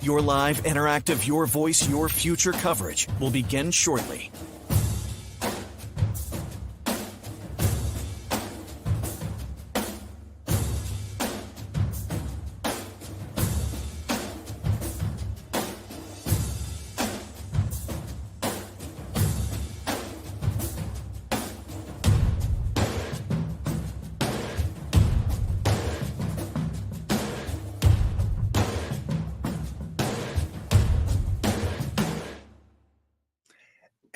Your live, interactive, your voice, your future coverage will begin shortly.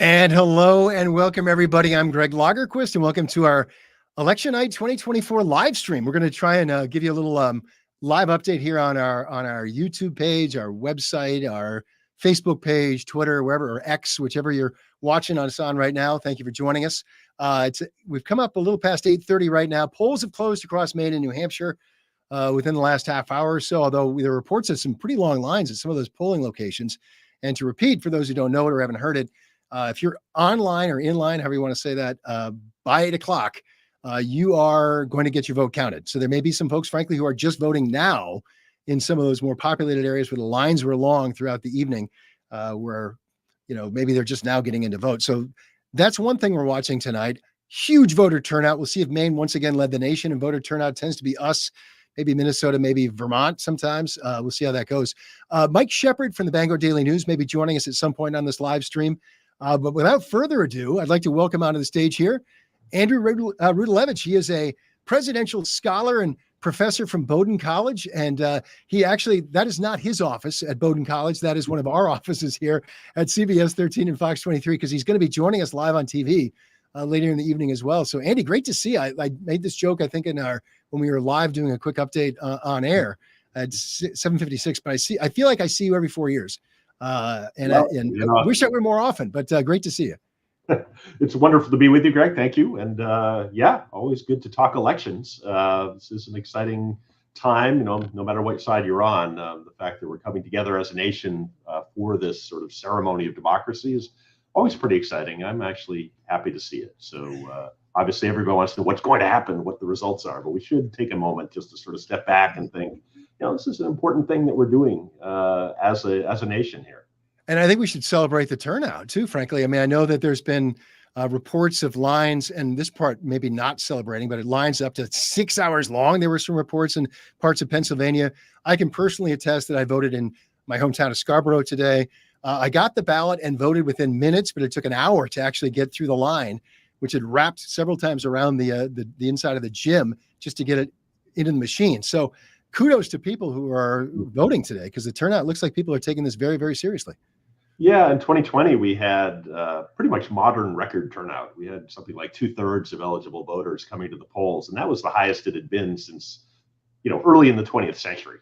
And hello and welcome, everybody. I'm Gregg Lagerquist, and welcome to our Election Night 2024 live stream. We're going to try and give you a little live update here on our YouTube page, our website, our Facebook page, Twitter, wherever, or X, whichever you're watching us on right now. Thank you for joining us. We've come up a little past 8:30 right now. Polls have closed across Maine and New Hampshire within the last half hour or so, although there are reports of some pretty long lines at some of those polling locations. And to repeat, for those who don't know it or haven't heard it, if you're online or in line, however you want to say that, by 8 o'clock, you are going to get your vote counted. So there may be some folks, frankly, who are just voting now in some of those more populated areas where the lines were long throughout the evening, where, maybe they're just now getting into vote. So that's one thing we're watching tonight. Huge voter turnout. We'll see if Maine once again led the nation in voter turnout. Tends to be us, maybe Minnesota, maybe Vermont sometimes. We'll see how that goes. Mike Shepard from the Bangor Daily News may be joining us at some point on this live stream. But without further ado, I'd like to welcome onto the stage here Andrew Rudalevich. He is a presidential scholar and professor from Bowdoin College. And he actually, that is not his office at Bowdoin College. That is one of our offices here at CBS 13 and Fox 23, because he's going to be joining us live on TV later in the evening as well. So, Andy, great to see you. I made this joke, I think, when we were live doing a quick update on air at 7:56. But I feel like I see you every 4 years. I wish that were more often, but great to see you. It's wonderful to be with you, Greg. Thank you. And always good to talk elections. This is an exciting time, no matter what side you're on. The fact that we're coming together as a nation for this sort of ceremony of democracy is always pretty exciting. I'm actually happy to see it. So obviously everybody wants to know what's going to happen, what the results are, but we should take a moment just to sort of step back and think, this is an important thing that we're doing as a nation here. And I think we should celebrate the turnout too, frankly. I mean, I know that there's been reports of lines, and this part maybe not celebrating, but it lines up to 6 hours long. There were some reports in parts of Pennsylvania. I can personally attest that I voted in my hometown of Scarborough today. I got the ballot and voted within minutes, but it took an hour to actually get through the line, which had wrapped several times around the inside of the gym just to get it into the machine. So kudos to people who are voting today, because the turnout looks like people are taking this very, very seriously. Yeah, in 2020, we had pretty much modern record turnout. We had something like 2/3 of eligible voters coming to the polls, and that was the highest it had been since, early in the 20th century,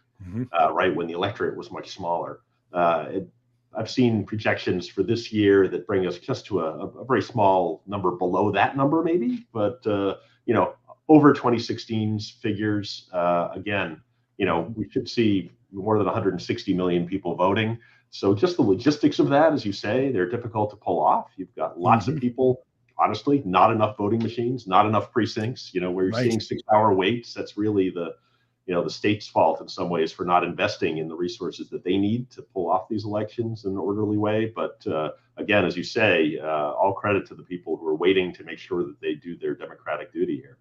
right, when the electorate was much smaller. I've seen projections for this year that bring us just to a very small number below that number, maybe, but over 2016's figures, again, we should see more than 160 million people voting. So just the logistics of that, as you say, they're difficult to pull off. You've got lots of people, honestly, not enough voting machines, not enough precincts, where you're seeing 6-hour waits. That's really the state's fault in some ways for not investing in the resources that they need to pull off these elections in an orderly way. But again, as you say, all credit to the people who are waiting to make sure that they do their democratic duty here.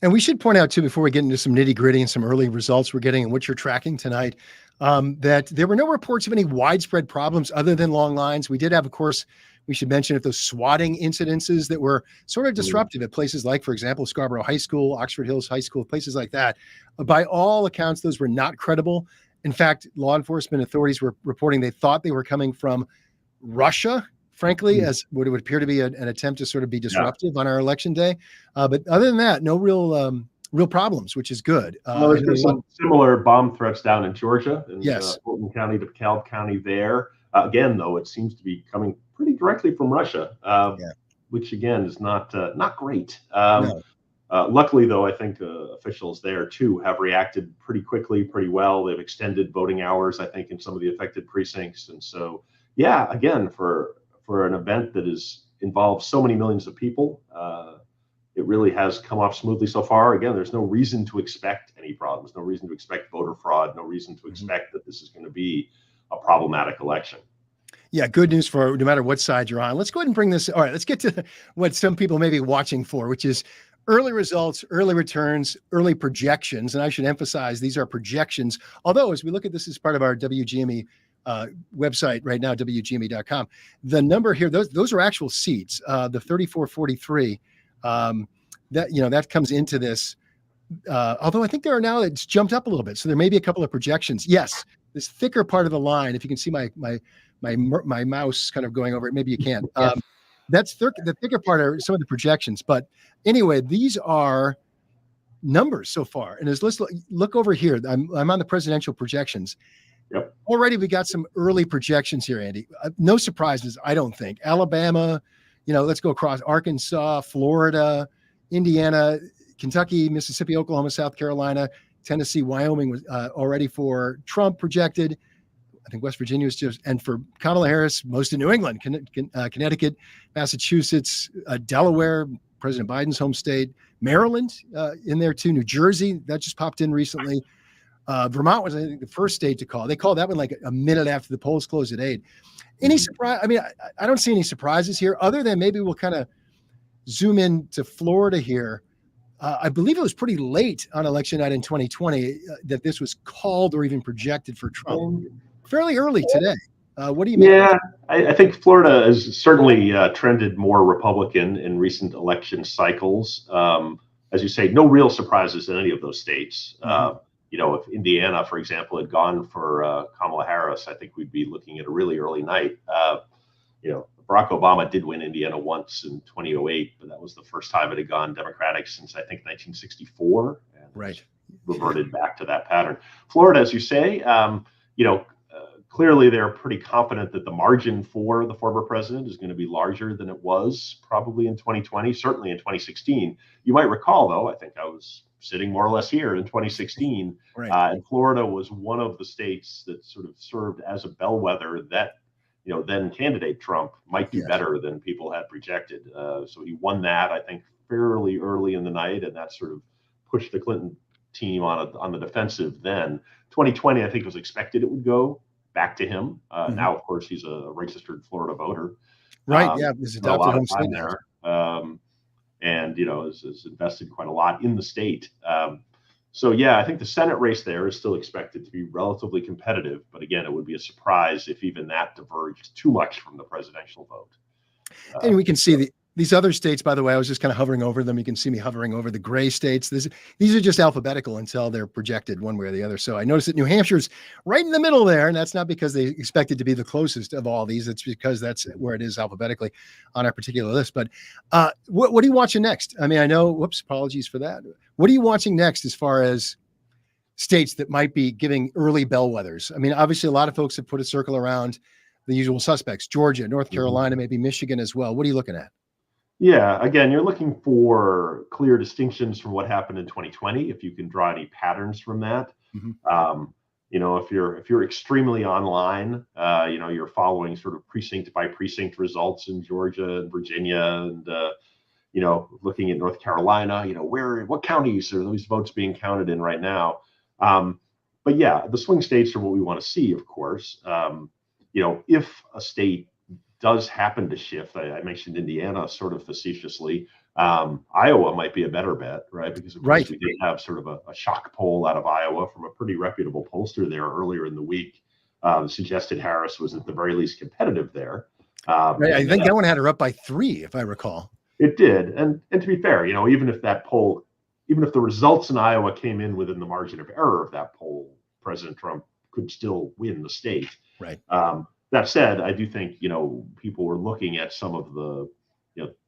And we should point out, too, before we get into some nitty gritty and some early results we're getting and what you're tracking tonight, that there were no reports of any widespread problems other than long lines. We did have, of course, we should mention if those swatting incidences that were sort of disruptive at places like, for example, Scarborough High School, Oxford Hills High School, places like that. By all accounts, those were not credible. In fact, law enforcement authorities were reporting they thought they were coming from Russia, frankly, as what it would appear to be an attempt to sort of be disruptive on our election day. But other than that, no real problems, which is good. There's been some similar bomb threats down in Georgia, in yes, Fulton County, DeKalb County there. Again, though, it seems to be coming pretty directly from Russia, which again is not great. No. Luckily, though, I think officials there too have reacted pretty quickly, pretty well. They've extended voting hours, I think, in some of the affected precincts, and so again, for an event that involves so many millions of people, it really has come off smoothly so far. Again, there's no reason to expect any problems, no reason to expect voter fraud, no reason to expect that this is going to be a problematic election. Yeah, good news for no matter what side you're on. Let's go ahead and bring this. All right, let's get to what some people may be watching for, which is early results, early returns, early projections. And I should emphasize these are projections. Although, as we look at this as part of our WGME website right now, WGME.com, the number here, those are actual seats. The 3443, that comes into this. Although I think there are now, it's jumped up a little bit. So there may be a couple of projections. Yes, this thicker part of the line, if you can see my mouse kind of going over it. Maybe you can't. That's the thicker part are some of the projections. But anyway, these are numbers so far. And let's look over here. I'm on the presidential projections. Yep. Already we got some early projections here, Andy. No surprises, I don't think. Alabama, let's go across Arkansas, Florida, Indiana, Kentucky, Mississippi, Oklahoma, South Carolina, Tennessee, Wyoming was already for Trump projected. I think West Virginia was just, and for Kamala Harris, most of New England, Connecticut, Massachusetts, Delaware, President Biden's home state, Maryland in there too, New Jersey, that just popped in recently. Vermont was, I think, the first state to call. They called that one like a minute after the polls closed at 8. Any surprise? I mean, I don't see any surprises here other than maybe we'll kind of zoom in to Florida here. I believe it was pretty late on election night in 2020 that this was called or even projected for Trump. Fairly early today. What do you mean? Yeah, I think Florida has certainly trended more Republican in recent election cycles. As you say, no real surprises in any of those states. If Indiana, for example, had gone for Kamala Harris, I think we'd be looking at a really early night. Barack Obama did win Indiana once in 2008, but that was the first time it had gone Democratic since, I think, 1964. And right. Reverted back to that pattern. Florida, as you say, clearly they're pretty confident that the margin for the former president is going to be larger than it was probably in 2020, certainly in 2016. You might recall, though, I think I was sitting more or less here in 2016, right. And Florida was one of the states that sort of served as a bellwether that then candidate Trump might do better than people had projected. So he won that, I think, fairly early in the night, and that sort of pushed the Clinton team on the defensive then. 2020, I think, was expected it would go back to him. Now, of course, he's a registered Florida voter. Right, he's adopted a lot of time there. And, has invested quite a lot in the state. So, I think the Senate race there is still expected to be relatively competitive. But again, it would be a surprise if even that diverged too much from the presidential vote. And we can see these other states, by the way, I was just kind of hovering over them. You can see me hovering over the gray states. These are just alphabetical until they're projected one way or the other. So I noticed that New Hampshire's right in the middle there. And that's not because they expect it to be the closest of all these. It's because that's where it is alphabetically on our particular list. But what are you watching next? I mean, I know, apologies for that. What are you watching next as far as states that might be giving early bellwethers? I mean, obviously, a lot of folks have put a circle around the usual suspects, Georgia, North Carolina, maybe Michigan as well. What are you looking at? Yeah, again, you're looking for clear distinctions from what happened in 2020. If you can draw any patterns from that, if you're extremely online, you're following sort of precinct by precinct results in Georgia and Virginia, and looking at North Carolina, what counties are those votes being counted in right now? But the swing states are what we want to see, of course. If a state does happen to shift, I mentioned Indiana sort of facetiously. Iowa might be a better bet, right? Because of course we did have sort of a shock poll out of Iowa from a pretty reputable pollster there earlier in the week. Suggested Harris was at the very least competitive there. I think that one had her up by 3, if I recall. It did, and to be fair, even if the results in Iowa came in within the margin of error of that poll, President Trump could still win the state. Right. That said, I do think, people were looking at some of the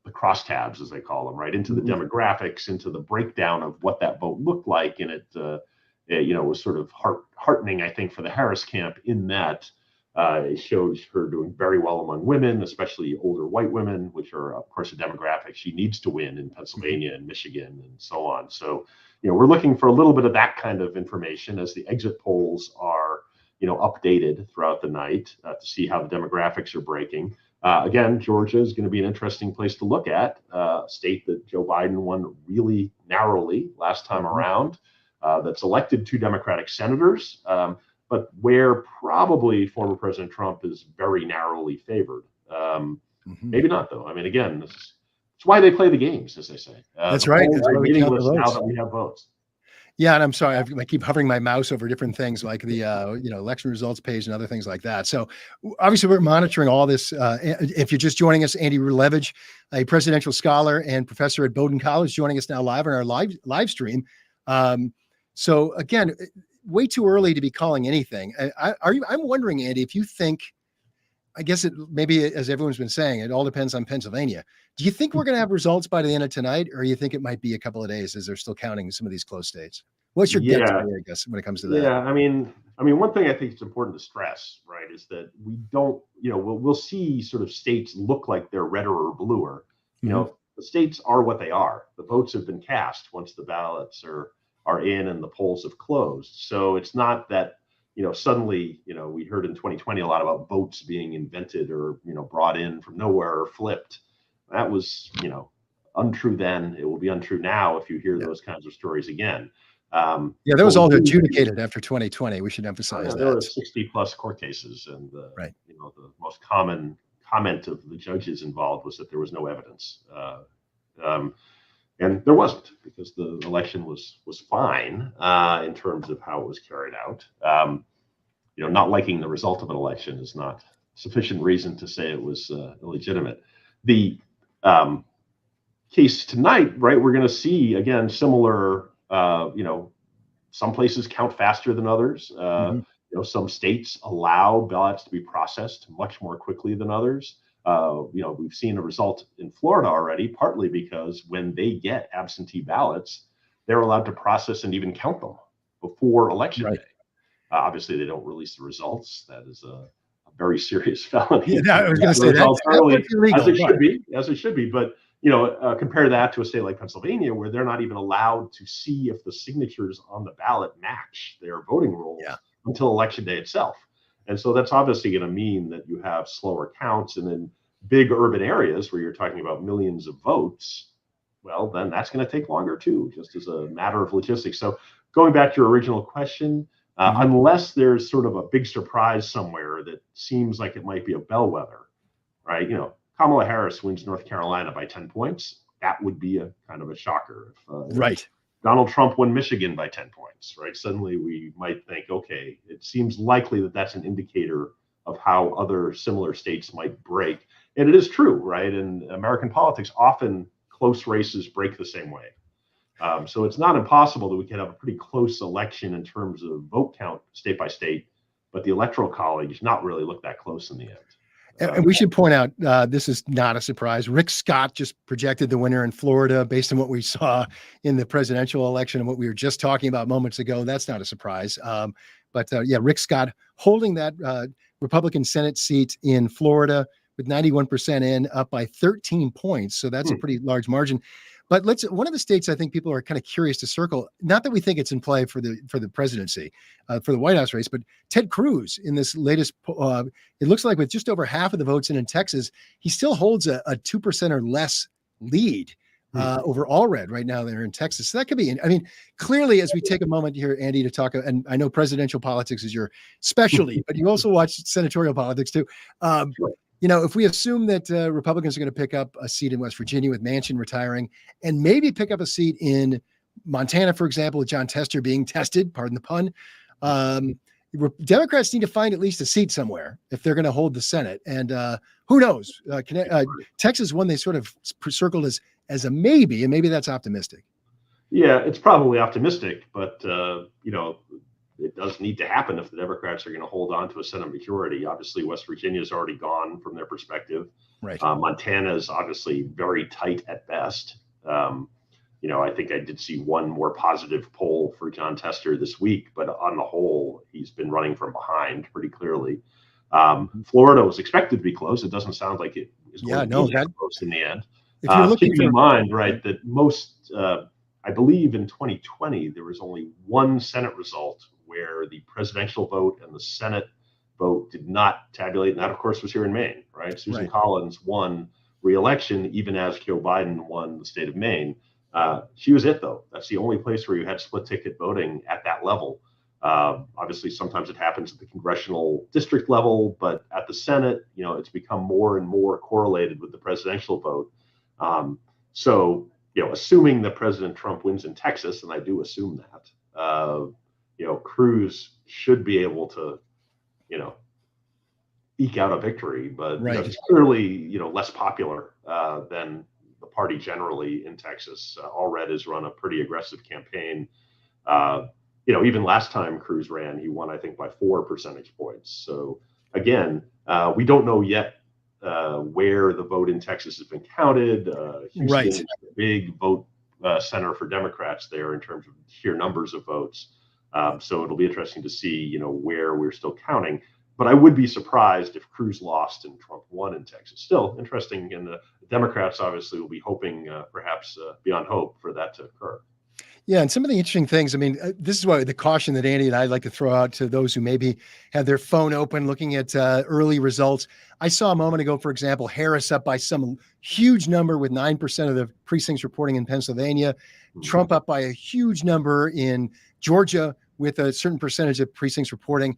crosstabs, as they call them, right, into the demographics, into the breakdown of what that vote looked like. And it was sort of heartening, I think, for the Harris camp in that it shows her doing very well among women, especially older white women, which are, of course, a demographic she needs to win in Pennsylvania and Michigan and so on. So, we're looking for a little bit of that kind of information as the exit polls are updated throughout the night to see how the demographics are breaking. Again, Georgia is going to be an interesting place to look at, a state that Joe Biden won really narrowly last time around, that's elected 2 Democratic senators. but where probably former President Trump is very narrowly favored. Maybe not, though. I mean, again, it's why they play the games, as they say. That's the right. polls That's why are we count the meaningless now votes. that we have votes. Yeah, and I'm sorry, I keep hovering my mouse over different things like the election results page and other things like that. So obviously we're monitoring all this. If you're just joining us, Andy Rulevich, a presidential scholar and professor at Bowdoin College, joining us now live on our live stream. So again, way too early to be calling anything. I'm wondering, Andy, if you think, I guess maybe, as everyone's been saying, it all depends on Pennsylvania. Do you think we're going to have results by the end of tonight, or you think it might be a couple of days as they're still counting some of these close states? What's your gut, I guess, when it comes to that? Yeah, I mean, one thing I think it's important to stress, right, is that we don't, we'll see sort of states look like they're redder or bluer. The states are what they are. The votes have been cast once the ballots are in and the polls have closed. So it's not that suddenly, we heard in 2020 a lot about votes being invented or, brought in from nowhere or flipped. That was, untrue then. It will be untrue now if you hear those kinds of stories again. That was all adjudicated after 2020. We should emphasize that. There were 60 plus court cases, and the most common comment of the judges involved was that there was no evidence. And there wasn't, because the election was fine in terms of how it was carried out. Not liking the result of an election is not sufficient reason to say it was illegitimate. The case tonight, right? We're going to see again similar. Some places count faster than others. Some states allow ballots to be processed much more quickly than others. We've seen a result in Florida already, partly because when they get absentee ballots, they're allowed to process and even count them before election day. Obviously, they don't release the results. That is a very serious felony. Yeah, I was going to say that's illegal, as it should be. But compare that to a state like Pennsylvania, where they're not even allowed to see if the signatures on the ballot match their voting rolls until election day itself. And so that's obviously going to mean that you have slower counts, and in big urban areas where you're talking about millions of votes, well, then that's going to take longer too, just as a matter of logistics. So going back to your original question, unless there's sort of a big surprise somewhere that seems like it might be a bellwether, right? Kamala Harris wins North Carolina by 10 points. That would be a kind of a shocker. If Donald Trump won Michigan by 10 points, right? Suddenly we might think, okay, it seems likely that that's an indicator of how other similar states might break. And it is true, right? In American politics, often close races break the same way. So it's not impossible that we can have a pretty close election in terms of vote count state by state, but the Electoral College not really look that close in the end. And we should point out, this is not a surprise. Rick Scott just projected the winner in Florida based on what we saw in the presidential election and what we were just talking about moments ago. That's not a surprise. But Rick Scott holding that Republican Senate seat in Florida with 91% in, up by 13 points. So that's a pretty large margin. But one of the states I think people are kind of curious to circle, not that we think it's in play for the presidency, for the White House race, but Ted Cruz in this latest, it looks like with just over half of the votes in Texas, he still holds a 2% or less lead over Allred right now there in Texas. So that could be, clearly as we take a moment here, Andy, to talk, and I know presidential politics is your specialty, but you also watch senatorial politics too. If we assume that Republicans are going to pick up a seat in West Virginia with Manchin retiring, and maybe pick up a seat in Montana, for example, with John Tester being tested, pardon the pun, Democrats need to find at least a seat somewhere if they're going to hold the Senate. And who knows? Texas one they sort of circled as a maybe, and maybe that's optimistic. Yeah, it's probably optimistic, but it does need to happen if the Democrats are going to hold on to a Senate majority. Obviously, West Virginia is already gone from their perspective. Right. Montana is obviously very tight at best. I think I did see one more positive poll for John Tester this week, but on the whole, he's been running from behind pretty clearly. Florida was expected to be close. It doesn't sound like it is going to be that close in the end. Keeping in mind, right, that most, I believe in 2020, there was only one Senate result where the presidential vote and the Senate vote did not tabulate. And that, of course, was here in Maine, right? Susan Collins won re-election even as Joe Biden won the state of Maine. She was it, though. That's the only place where you had split ticket voting at that level. Obviously, sometimes it happens at the congressional district level, but at the Senate, it's become more and more correlated with the presidential vote. So, assuming that President Trump wins in Texas, and I do assume that, Cruz should be able to, eke out a victory, but Right. he's clearly, less popular than the party generally in Texas. All Red has run a pretty aggressive campaign. Even last time Cruz ran, he won, I think, by 4 percentage points. So again, we don't know yet where the vote in Texas has been counted. Houston Right. is a big vote center for Democrats there in terms of sheer numbers of votes. So it'll be interesting to see, where we're still counting. But I would be surprised if Cruz lost and Trump won in Texas. Still interesting, and the Democrats obviously will be hoping, perhaps beyond hope, for that to occur. Yeah, and some of the interesting things, I mean, this is why the caution that Andy and I'd like to throw out to those who maybe have their phone open looking at early results. I saw a moment ago, for example, Harris up by some huge number with 9% of the precincts reporting in Pennsylvania, Trump up by a huge number in Georgia with a certain percentage of precincts reporting.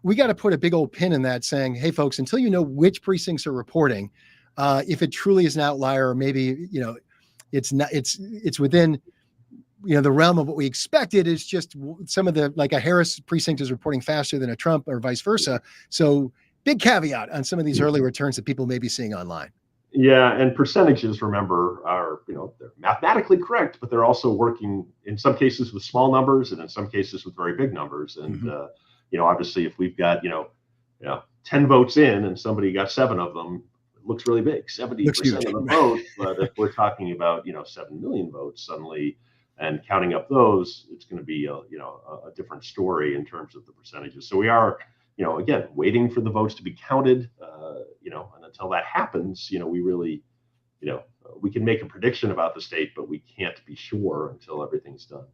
We got to put a big old pin in that saying, hey, folks, until you know which precincts are reporting, if it truly is an outlier, or maybe, it's not, it's within, the realm of what we expected, is just some of the, like a Harris precinct is reporting faster than a Trump or vice versa. So big caveat on some of these early returns that people may be seeing online. Yeah, and percentages, remember, are, they're mathematically correct, but they're also working in some cases with small numbers and in some cases with very big numbers. And, obviously if we've got, 10 votes in and somebody got 7 of them, it looks really big, 70% of the vote. But if we're talking about, 7 million votes suddenly, and counting up those, it's going to be a different story in terms of the percentages. So we are, again, waiting for the votes to be counted, and until that happens, we really, we can make a prediction about the state, but we can't be sure until everything's done.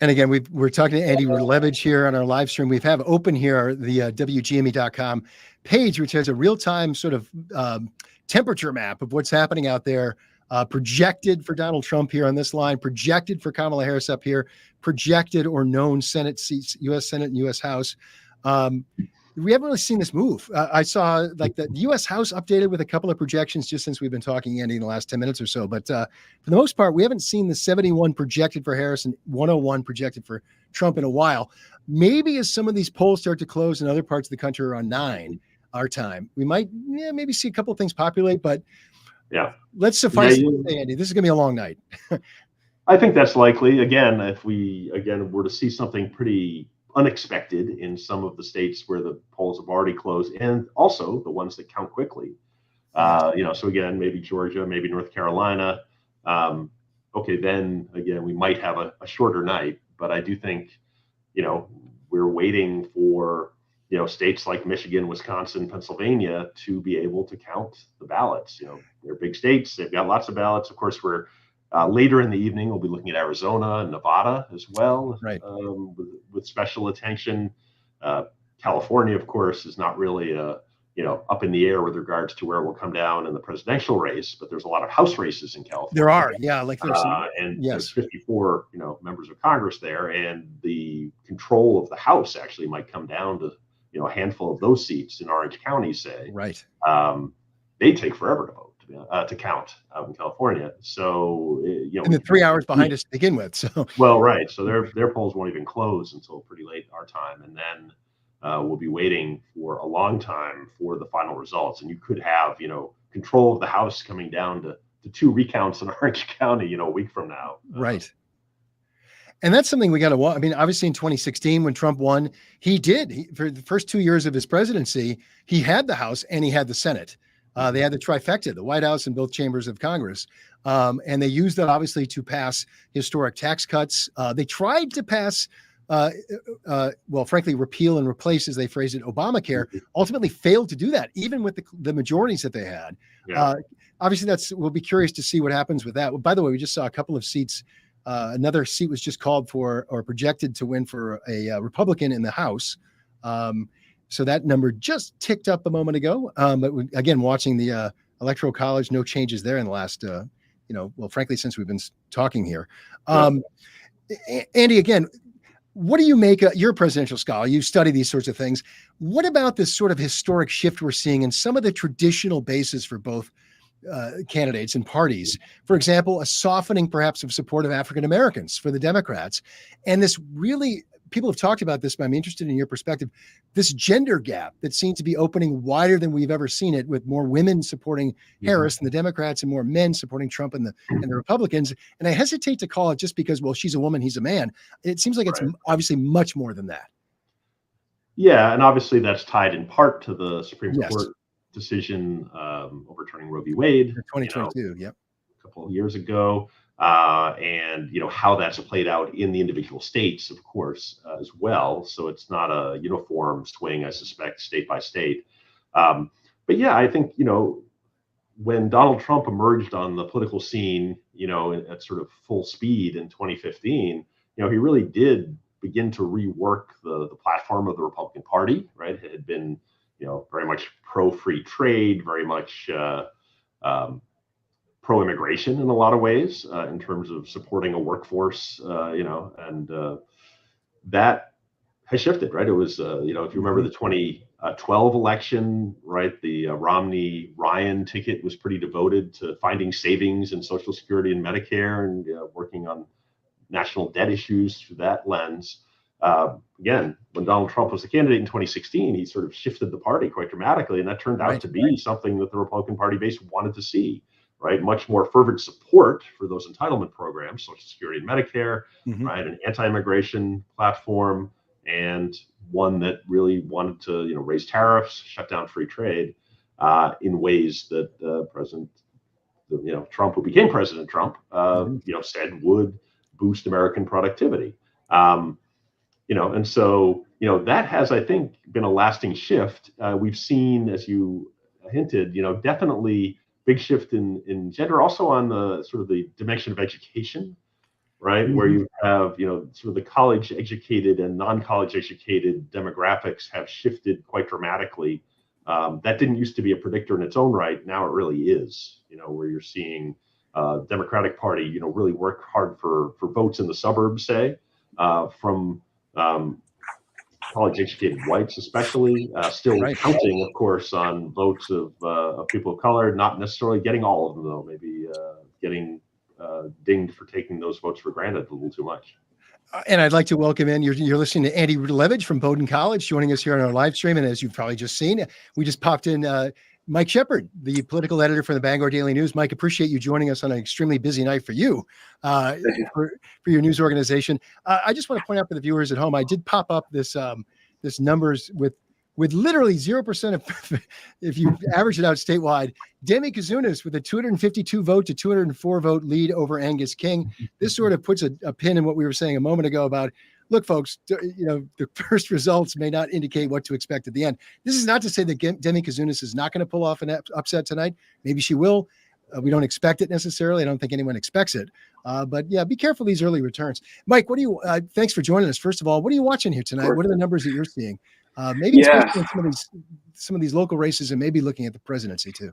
And again, we're talking to Andy Levitch here on our live stream. We have open here the WGME.com page, which has a real-time sort of temperature map of what's happening out there. Projected for Donald Trump here on this line, projected for Kamala Harris up here, projected or known Senate seats, U.S. Senate and U.S. House. We haven't really seen this move. I saw like the U.S. House updated with a couple of projections just since we've been talking, Andy, in the last 10 minutes or so. But for the most part, we haven't seen the 71 projected for Harris and 101 projected for Trump in a while. Maybe as some of these polls start to close in other parts of the country around 9 our time, we might maybe see a couple of things populate, but yeah, let's suffice it to say, Andy, this is going to be a long night. I think that's likely. Again, if we were to see something pretty unexpected in some of the states where the polls have already closed, and also the ones that count quickly, so again, maybe Georgia, maybe North Carolina. Okay, then again, we might have a shorter night, but I do think, we're waiting for, states like Michigan, Wisconsin, Pennsylvania to be able to count the ballots. They're big states. They've got lots of ballots. Of course, we're later in the evening, we'll be looking at Arizona and Nevada as well, right? With special attention. California, of course, is not really up in the air with regards to where it will come down in the presidential race, but there's a lot of House races in California. There are, yeah, like there's and there's 54, members of Congress there, and the control of the House actually might come down to, a handful of those seats in Orange County, say. Right. They take forever to vote, to count out in California. So, and the 3 hours behind us to begin with. So, well, right. So their polls won't even close until pretty late our time. And then we'll be waiting for a long time for the final results. And you could have, control of the House coming down to 2 recounts in Orange County, a week from now. Right. And that's something we got to watch. I mean, obviously in 2016, when Trump won, for the first 2 years of his presidency, he had the House and he had the Senate. They had the trifecta, the White House and both chambers of Congress. And they used that obviously to pass historic tax cuts. They tried to pass, frankly, repeal and replace, as they phrased it, Obamacare, ultimately failed to do that, even with the majorities that they had. Yeah. Obviously, we'll be curious to see what happens with that. By the way, we just saw a couple of seats. Another seat was just called for or projected to win for a Republican in the House. So that number just ticked up a moment ago. But again, watching the Electoral College, no changes there in the last, frankly, since we've been talking here. Andy, again, What do you make? You're a presidential scholar. You study these sorts of things. What about this sort of historic shift we're seeing in some of the traditional bases for both candidates and parties? For example, a softening perhaps of support of African Americans for the Democrats. And this really, people have talked about this, but I'm interested in your perspective. This gender gap that seems to be opening wider than we've ever seen it, with more women supporting Harris and the Democrats and more men supporting Trump and the Republicans. And I hesitate to call it just because, well, she's a woman, he's a man. It seems like it's obviously much more than that. Yeah, and obviously that's tied in part to the Supreme Court decision overturning Roe v. Wade, 2022, a couple of years ago, and how that's played out in the individual states, of course, as well. So it's not a uniform swing, I suspect, state by state. But yeah, I think when Donald Trump emerged on the political scene, at sort of full speed in 2015, he really did begin to rework the platform of the Republican Party. Right, it had been very much pro-free trade, very much pro-immigration in a lot of ways, in terms of supporting a workforce, and that has shifted, right? It was, if you remember the 2012 election, right, the Romney-Ryan ticket was pretty devoted to finding savings in Social Security and Medicare and working on national debt issues through that lens. Again, when Donald Trump was the candidate in 2016, he sort of shifted the party quite dramatically, and that turned out to be something that the Republican Party base wanted to see, right? Much more fervent support for those entitlement programs, Social Security and Medicare, right? An anti-immigration platform, and one that really wanted to, raise tariffs, shut down free trade, in ways that President, Trump, who became President Trump, said would boost American productivity. And so, that has, I think, been a lasting shift. We've seen, as you hinted, definitely big shift in gender, also on the sort of the dimension of education, right? Where you have, sort of the college educated and non-college educated demographics have shifted quite dramatically. That didn't used to be a predictor in its own right. Now it really is, where you're seeing Democratic Party, really work hard for votes in the suburbs, say, from college-educated whites, especially, still counting, of course, on votes of people of color, not necessarily getting all of them, though, maybe getting dinged for taking those votes for granted a little too much. And I'd like to welcome in, you're listening to Andy Rudlevich from Bowdoin College, joining us here on our live stream. And as you've probably just seen, we just popped in Mike Shepard, the political editor for the Bangor Daily News. Mike, appreciate you joining us on an extremely busy night for you, for your news organization. I just want to point out for the viewers at home, I did pop up this numbers with literally 0% of, if you average it out statewide, Demi Kazunas with a 252 vote to 204 vote lead over Angus King. This sort of puts a pin in what we were saying a moment ago about, look, folks, the first results may not indicate what to expect at the end. This is not to say that Demi Kazunas is not going to pull off an upset tonight. Maybe she will. We don't expect it necessarily. I don't think anyone expects it. But yeah, be careful these early returns. Mike, what do you, thanks for joining us. First of all, what are you watching here tonight? What are the numbers that you're seeing? Maybe especially in some of these local races, and maybe looking at the presidency too.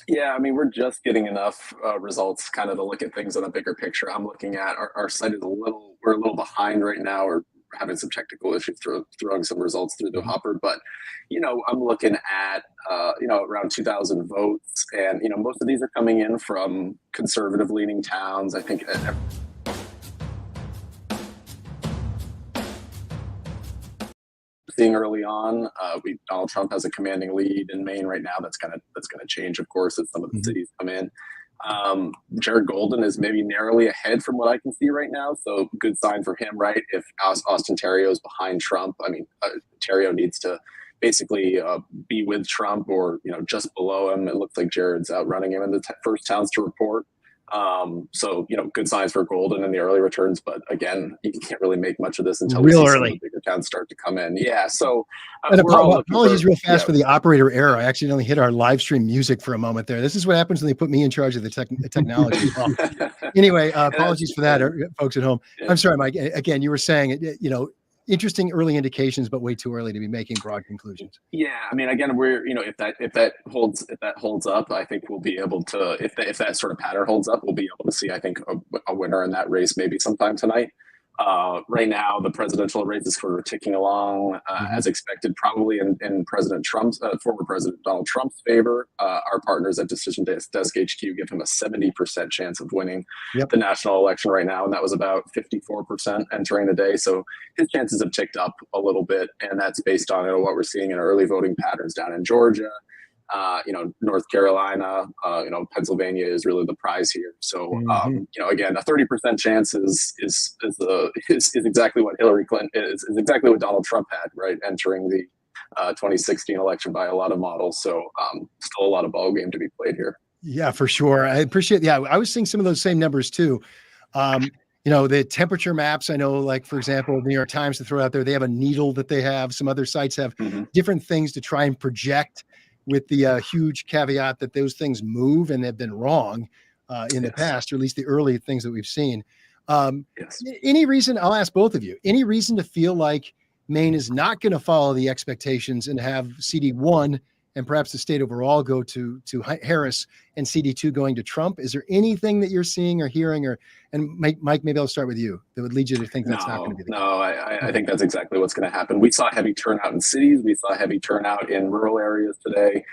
Yeah, I mean, we're just getting enough results kind of to look at things in a bigger picture. I'm looking at our site is we're a little behind right now. We're having some technical issues throwing some results through the hopper, but I'm looking at around 2,000 votes, and most of these are coming in from conservative leaning towns. I think seeing early on, Donald Trump has a commanding lead in Maine right now. That's gonna change, of course, as some of the cities come in. Jared Golden is maybe narrowly ahead from what I can see right now, so good sign for him, right? If Austin Terrio is behind Trump, I mean, Terrio needs to basically be with Trump or just below him. It looks like Jared's outrunning him in the first towns to report. So good signs for Golden in the early returns, but again, you can't really make much of this until we see some of the bigger towns start to come in. Yeah. So apologies real fast for the operator error. I accidentally hit our live stream music for a moment there. This is what happens when they put me in charge of the technology. Anyway, apologies for that, folks at home. I'm sorry, Mike. Again, you were saying, interesting early indications, but way too early to be making broad conclusions. Yeah, I mean, again, we're if that holds up, I think we'll be able to, if that sort of pattern holds up, we'll be able to see, I think, a winner in that race maybe sometime tonight. Right now, the presidential race is sort of ticking along as expected, probably in President Trump's, former President Donald Trump's favor. Our partners at Decision Desk HQ give him a 70% chance of winning the national election right now, and that was about 54% entering the day. So his chances have ticked up a little bit, and that's based on what we're seeing in early voting patterns down in Georgia. North Carolina, Pennsylvania is really the prize here. So, again, a 30% chance is exactly what Hillary Clinton is exactly what Donald Trump had, right? Entering the 2016 election by a lot of models. So, still a lot of ball game to be played here. Yeah, for sure. I appreciate. Yeah, I was seeing some of those same numbers too. The temperature maps, I know, like, for example, New York Times, to throw out there, they have a needle that they have. Some other sites have different things to try and project, with the huge caveat that those things move and have been wrong in the past, or at least the early things that we've seen. Any reason, I'll ask both of you, any reason to feel like Maine is not going to follow the expectations and have CD1 and perhaps the state overall go to Harris and CD2 going to Trump? Is there anything that you're seeing or hearing, and Mike, maybe I'll start with you, that would lead you to think that's not going to be the case? No, I think that's exactly what's going to happen. We saw heavy turnout in cities. We saw heavy turnout in rural areas today.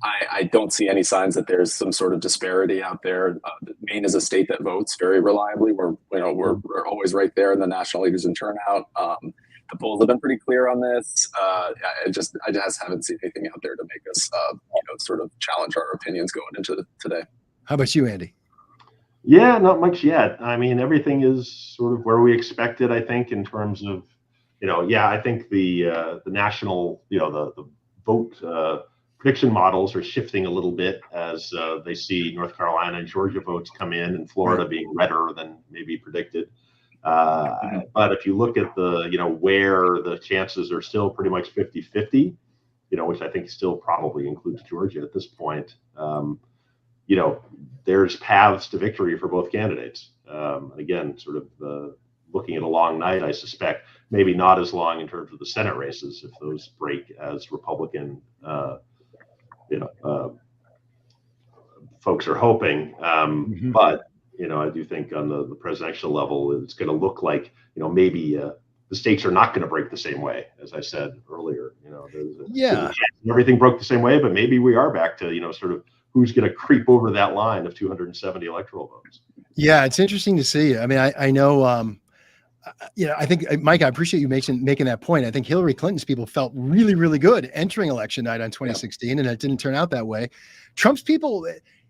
I don't see any signs that there's some sort of disparity out there. Maine is a state that votes very reliably. We're always right there in the national leaders in turnout. The polls have been pretty clear on this. I just haven't seen anything out there to make us, sort of challenge our opinions going into today. How about you, Andy? Yeah, not much yet. I mean, everything is sort of where we expected, I think, in terms of, I think the national, the vote prediction models are shifting a little bit as they see North Carolina and Georgia votes come in, and Florida being redder than maybe predicted. But if you look at the, where the chances are still pretty much 50-50, which I think still probably includes Georgia at this point, there's paths to victory for both candidates. Again, sort of looking at a long night, I suspect, maybe not as long in terms of the Senate races, if those break as Republican, folks are hoping. But I do think on the presidential level, it's going to look like, maybe the states are not going to break the same way, as I said earlier. There's a chance everything broke the same way, but maybe we are back to, sort of who's going to creep over that line of 270 electoral votes. Yeah, it's interesting to see. I mean, I know, I think, Mike, I appreciate you making that point. I think Hillary Clinton's people felt really, really good entering election night on 2016, and it didn't turn out that way. Trump's people,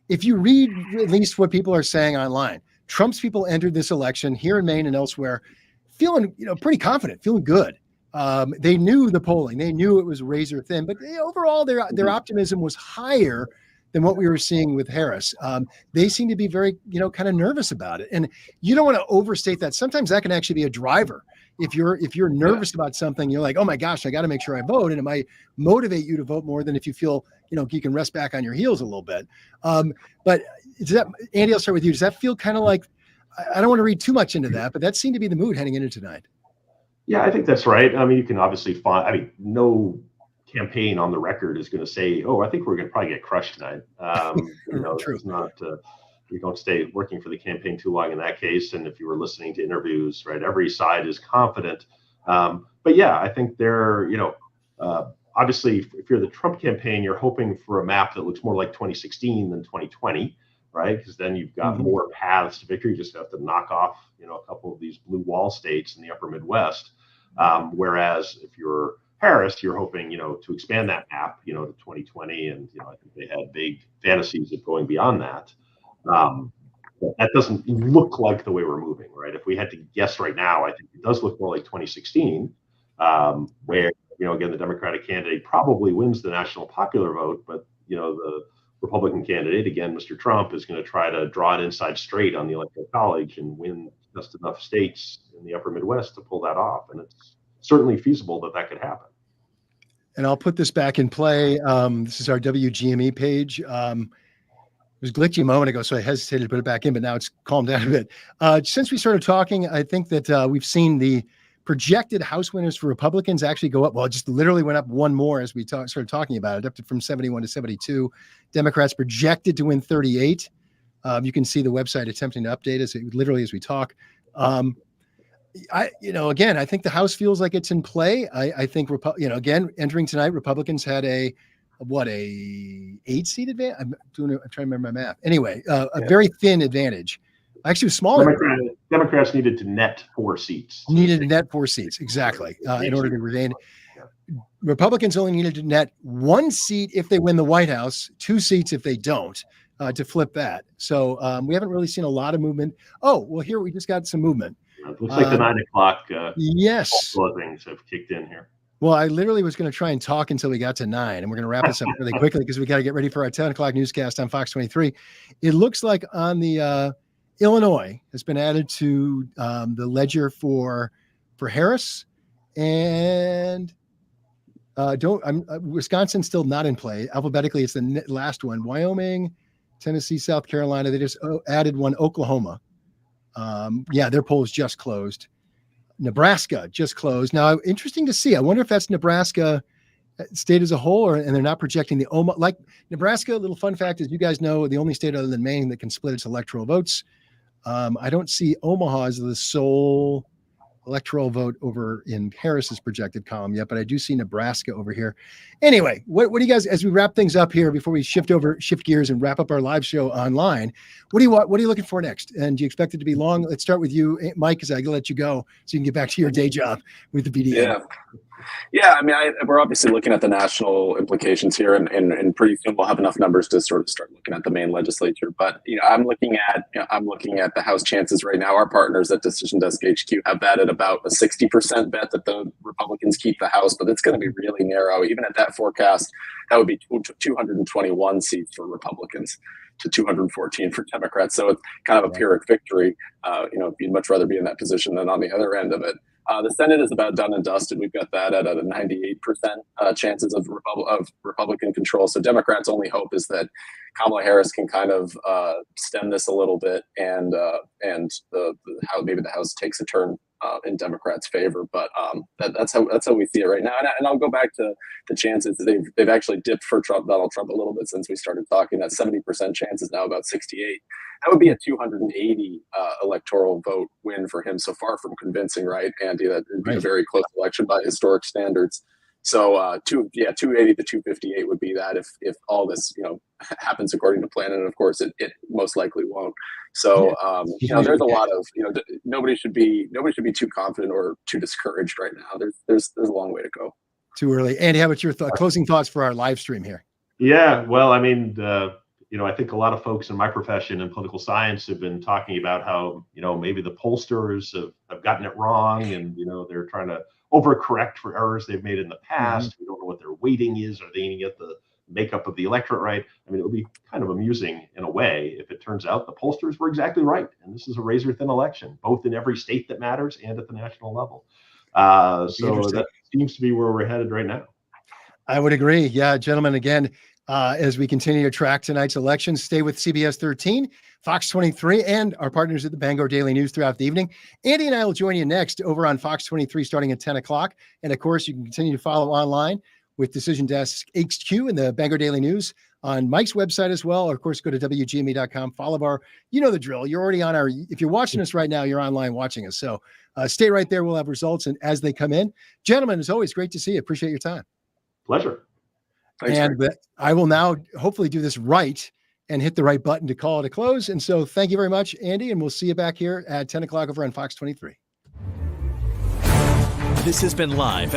if you read at least what people are saying online, Trump's people entered this election here in Maine and elsewhere feeling, pretty confident, feeling good. They knew the polling, they knew it was razor thin, but overall their optimism was higher than what we were seeing with Harris. They seem to be very, kind of nervous about it. And you don't want to overstate that. Sometimes that can actually be a driver. If you're nervous about something, you're like, oh my gosh, I got to make sure I vote. And it might motivate you to vote more than if you feel, you can rest back on your heels a little bit. But Andy, I'll start with you. Does that feel kind of like, I don't want to read too much into that, but that seemed to be the mood heading into tonight. Yeah, I think that's right. I mean, you can obviously find, no campaign on the record is going to say, oh, I think we're going to probably get crushed tonight. True. It's not, you don't stay working for the campaign too long in that case. And if you were listening to interviews, right, every side is confident. But yeah, I think they're, obviously, if you're the Trump campaign, you're hoping for a map that looks more like 2016 than 2020, right? Because then you've got more paths to victory. You just have to knock off, a couple of these blue wall states in the upper Midwest. Whereas if you're Harris, you're hoping, to expand that map, to 2020. And, I think they had big fantasies of going beyond that. But that doesn't look like the way we're moving, right? If we had to guess right now, I think it does look more like 2016, where, again, the Democratic candidate probably wins the national popular vote, but, the Republican candidate, again, Mr. Trump, is going to try to draw it inside straight on the Electoral College and win just enough states in the upper Midwest to pull that off. And it's certainly feasible that could happen. And I'll put this back in play. This is our WGME page. It was glitchy a moment ago, so I hesitated to put it back in, but now it's calmed down a bit. Since we started talking, I think that we've seen the projected House winners for Republicans actually go up. Well, it just literally went up one more as we started talking about it, up from 71 to 72. Democrats projected to win 38. You can see the website attempting to update us literally as we talk. Again, I think the House feels like it's in play. I think, again, entering tonight, Republicans had a 8-seat advantage. I'm trying to remember my math. Anyway, a very thin advantage. Actually, smaller. Democrats needed to net 4 seats. Needed to net 4 seats, exactly, in order to regain. Republicans only needed to net 1 seat if they win the White House, 2 seats if they don't, to flip that. So we haven't really seen a lot of movement. Oh, well, here we just got some movement. It looks like the 9 o'clock yes things have kicked in here. Well, I literally was going to try and talk until we got to 9, and we're going to wrap this up really quickly because we got to get ready for our 10 o'clock newscast on Fox 23. It looks like on the Illinois has been added to the ledger for Harris, and Wisconsin's still not in play. Alphabetically, it's the last one. Wyoming, Tennessee, South Carolina. They just added one. Oklahoma. Their polls just closed. Nebraska just closed. Now, interesting to see. I wonder if that's Nebraska state as a whole, and they're not projecting the Omaha. Like Nebraska, a little fun fact is, you guys know, the only state other than Maine that can split its electoral votes. I don't see Omaha as the sole electoral vote over in Harris's projected column yet, but I do see Nebraska over here. Anyway, what do you guys, as we wrap things up here before we shift gears and wrap up our live show online, what are you looking for next? And do you expect it to be long? Let's start with you, Mike, because I can let you go so you can get back to your day job with the BDN. Yeah, I mean, we're obviously looking at the national implications here, and pretty soon we'll have enough numbers to sort of start looking at the Maine legislature. But I'm looking at the House chances right now. Our partners at Decision Desk HQ have that at about a 60% bet that the Republicans keep the House, but it's going to be really narrow. Even at that forecast, that would be 221 seats for Republicans to 214 for Democrats. So it's kind of a Pyrrhic victory. You'd much rather be in that position than on the other end of it. The Senate is about done and dusted. We've got that at a 98% chances of Republican control. So Democrats' only hope is that Kamala Harris can kind of stem this a little bit, and maybe the House takes a turn in Democrats' favor. But that's how we see it right now. And I'll go back to the chances. They've actually dipped for Donald Trump a little bit since we started talking. That 70% chance is now about 68. That would be a 280 electoral vote win for him. So far from convincing, right, Andy? That would be a very close election by historic standards. So 280 to 258 would be that if all this happens according to plan, and of course it most likely won't. So there's a lot of nobody should be too confident or too discouraged right now. There's a long way to go. Too early. Andy, how about your closing thoughts for our live stream here? Yeah, well, I mean, I think a lot of folks in my profession in political science have been talking about how, maybe the pollsters have gotten it wrong, and, they're trying to overcorrect for errors they've made in the past. Mm-hmm. We don't know what their weighting is. Are they going to get the makeup of the electorate right? I mean, it would be kind of amusing in a way if it turns out the pollsters were exactly right, and this is a razor-thin election, both in every state that matters and at the national level. So that seems to be where we're headed right now. I would agree. Yeah, gentlemen, again, as we continue to track tonight's election, stay with CBS 13, Fox 23, and our partners at the Bangor Daily News throughout the evening. Andy and I will join you next over on Fox 23 starting at 10 o'clock. And of course, you can continue to follow online with Decision Desk HQ and the Bangor Daily News on Mike's website as well. Or of course, go to WGME.com, follow the drill. You're already on if you're watching us right now, you're online watching us. So stay right there. We'll have results and as they come in. Gentlemen, as always, great to see you. Appreciate your time. Pleasure. Thanks, and I will now hopefully do this right and hit the right button to call it a close. And so thank you very much, Andy, and we'll see you back here at 10 o'clock over on Fox 23. This has been live